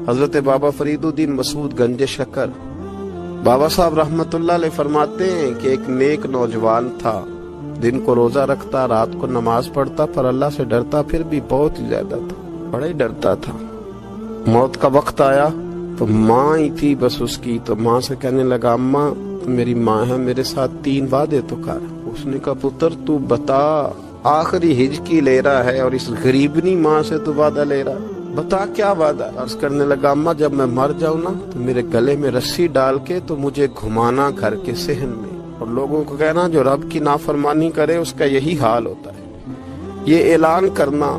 حضرت بابا فریدالدین مسعود گنج شکر بابا صاحب رحمتullah علیہ فرماتے ہیں کہ ایک نیک نوجوان تھا، دن کو روزہ رکھتا، رات کو نماز پڑھتا، پر اللہ سے ڈرتا پھر بھی بہت ہی زیادہ تھا، بڑا ہی ڈرتا تھا۔ موت کا وقت آیا تو ماں ہی تھی بس اس کی، تو ماں سے کہنے لگا اماں میری ماں ہے، میرے ساتھ 3 وعدے تو کر۔ اس نے کہا پتر تو بتا، آخری ہجکی لے رہا ہے اور اس غریبنی ماں سے تو وعدہ لے رہا ہے، بتا کیا وعدہ۔ عرض کرنے لگا اماں جب میں مر جاؤں نا تو میرے گلے میں رسی ڈال کے تو مجھے گھمانا گھر کے صحن میں، اور لوگوں کو کہنا جو رب کی نافرمانی کرے اس کا یہی حال ہوتا ہے۔ یہ اعلان کرنا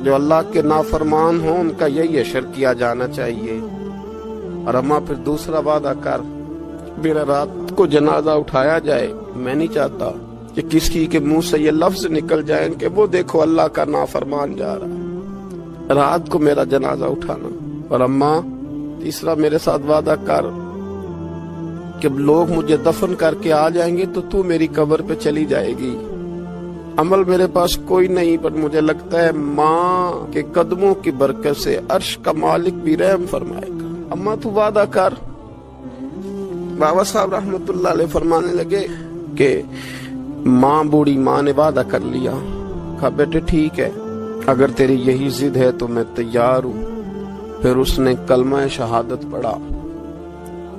جو اللہ کے نافرمان ہوں ان کا یہی اشر کیا جانا چاہیے۔ اور اماں پھر دوسرا وعدہ کر، میرا رات کو جنازہ اٹھایا جائے، میں نہیں چاہتا کہ کسی کے منہ سے یہ لفظ نکل جائیں کہ وہ دیکھو اللہ کا نافرمان جا رہا ہے، رات کو میرا جنازہ اٹھانا۔ اور اماں تیسرا میرے ساتھ وعدہ کر کہ لوگ مجھے دفن کر کے آ جائیں گے تو میری قبر پہ چلی جائے گی، عمل میرے پاس کوئی نہیں، پر مجھے لگتا ہے ماں کے قدموں کی برکت سے عرش کا مالک بھی رحم فرمائے گا، اماں تو وعدہ کر۔ بابا صاحب رحمتullah علیہ فرمانے لگے کہ ماں بوڑھی ماں نے وعدہ کر لیا، کہا بیٹے ٹھیک ہے اگر تیری یہی ضد ہے تو میں تیار ہوں۔ پھر اس نے کلمہ شہادت پڑھا،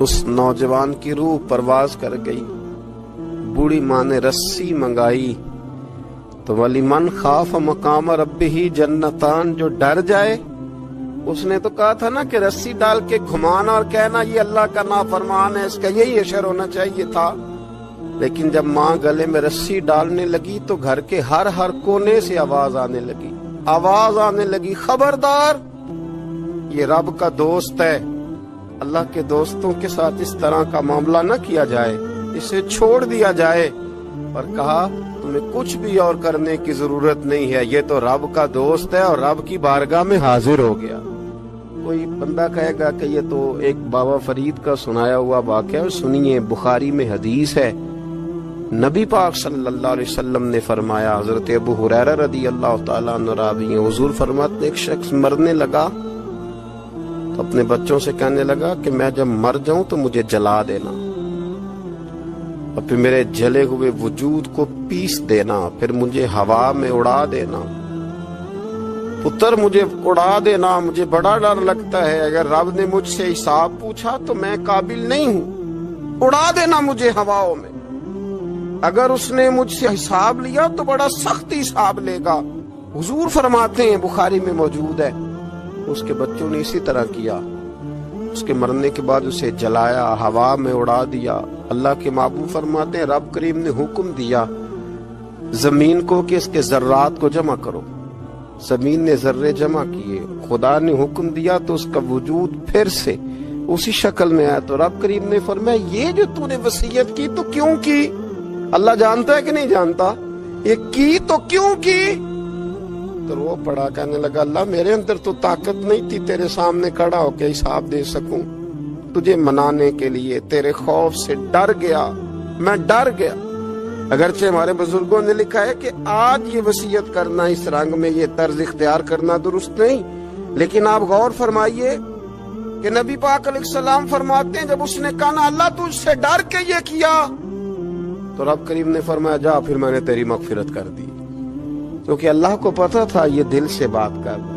اس نوجوان کی روح پرواز کر گئی۔ بوڑھی ماں نے رسی منگائی تو وَلِمَنْ خَافَ مَقَامَ رَبِّهِ جنتان، جو ڈر جائے، اس نے تو کہا تھا نا کہ رسی ڈال کے گھمانا اور کہنا یہ اللہ کا نافرمان ہے، اس کا یہی اشر ہونا چاہیے تھا۔ لیکن جب ماں گلے میں رسی ڈالنے لگی تو گھر کے ہر کونے سے آواز آنے لگی خبردار یہ رب کا دوست ہے، اللہ کے دوستوں کے ساتھ اس طرح کا معاملہ نہ کیا جائے، اسے چھوڑ دیا جائے۔ اور کہا تمہیں کچھ بھی اور کرنے کی ضرورت نہیں ہے، یہ تو رب کا دوست ہے اور رب کی بارگاہ میں حاضر ہو گیا۔ کوئی بندہ کہے گا کہ یہ تو ایک بابا فرید کا سنایا ہوا واقعہ ہے، سنیے بخاری میں حدیث ہے، نبی پاک صلی اللہ علیہ وسلم نے فرمایا، حضرت ابو ہریرہ رضی اللہ تعالیٰ عنہ راوی ہیں، حضور فرماتے ایک شخص مرنے لگا تو اپنے بچوں سے کہنے لگا کہ میں جب مر جاؤں تو مجھے جلا دینا، اور پھر میرے جلے ہوئے وجود کو پیس دینا، پھر مجھے ہوا میں اڑا دینا۔ پتر مجھے اڑا دینا، مجھے بڑا ڈر لگتا ہے، اگر رب نے مجھ سے حساب پوچھا تو میں قابل نہیں ہوں، اڑا دینا مجھے ہواؤں میں۔ اگر اس نے مجھ سے حساب لیا تو بڑا سخت حساب لے گا۔ حضور فرماتے ہیں بخاری میں موجود ہے، اس کے بچوں نے اسی طرح کیا، اس کے مرنے کے بعد اسے جلایا، ہوا میں اڑا دیا۔ اللہ کے محبوب فرماتے ہیں رب کریم نے حکم دیا زمین کو کہ اس کے ذرات کو جمع کرو، زمین نے ذرے جمع کیے، خدا نے حکم دیا تو اس کا وجود پھر سے اسی شکل میں آیا۔ تو رب کریم نے فرمایا یہ جو تو نے وصیت کی تو کیوں کی؟ اللہ جانتا ہے کہ نہیں جانتا؟ یہ کی تو کیوں کی؟ تو وہ پڑا کہنے لگا اللہ میرے اندر تو طاقت نہیں تھی تیرے سامنے کھڑا ہو کے حساب دے سکوں، تجھے منانے کے لیے تیرے خوف سے ڈر گیا، میں ڈر گیا۔ اگرچہ ہمارے بزرگوں نے لکھا ہے کہ آج یہ وصیت کرنا اس رنگ میں یہ طرز اختیار کرنا درست نہیں، لیکن آپ غور فرمائیے کہ نبی پاک علیہ السلام فرماتے ہیں جب اس نے کہا نا اللہ تجھ سے ڈر کے یہ کیا، تو رب کریم نے فرمایا جا پھر میں نے تیری مغفرت کر دی، کیونکہ اللہ کو پتا تھا یہ دل سے بات کر رہا ہے۔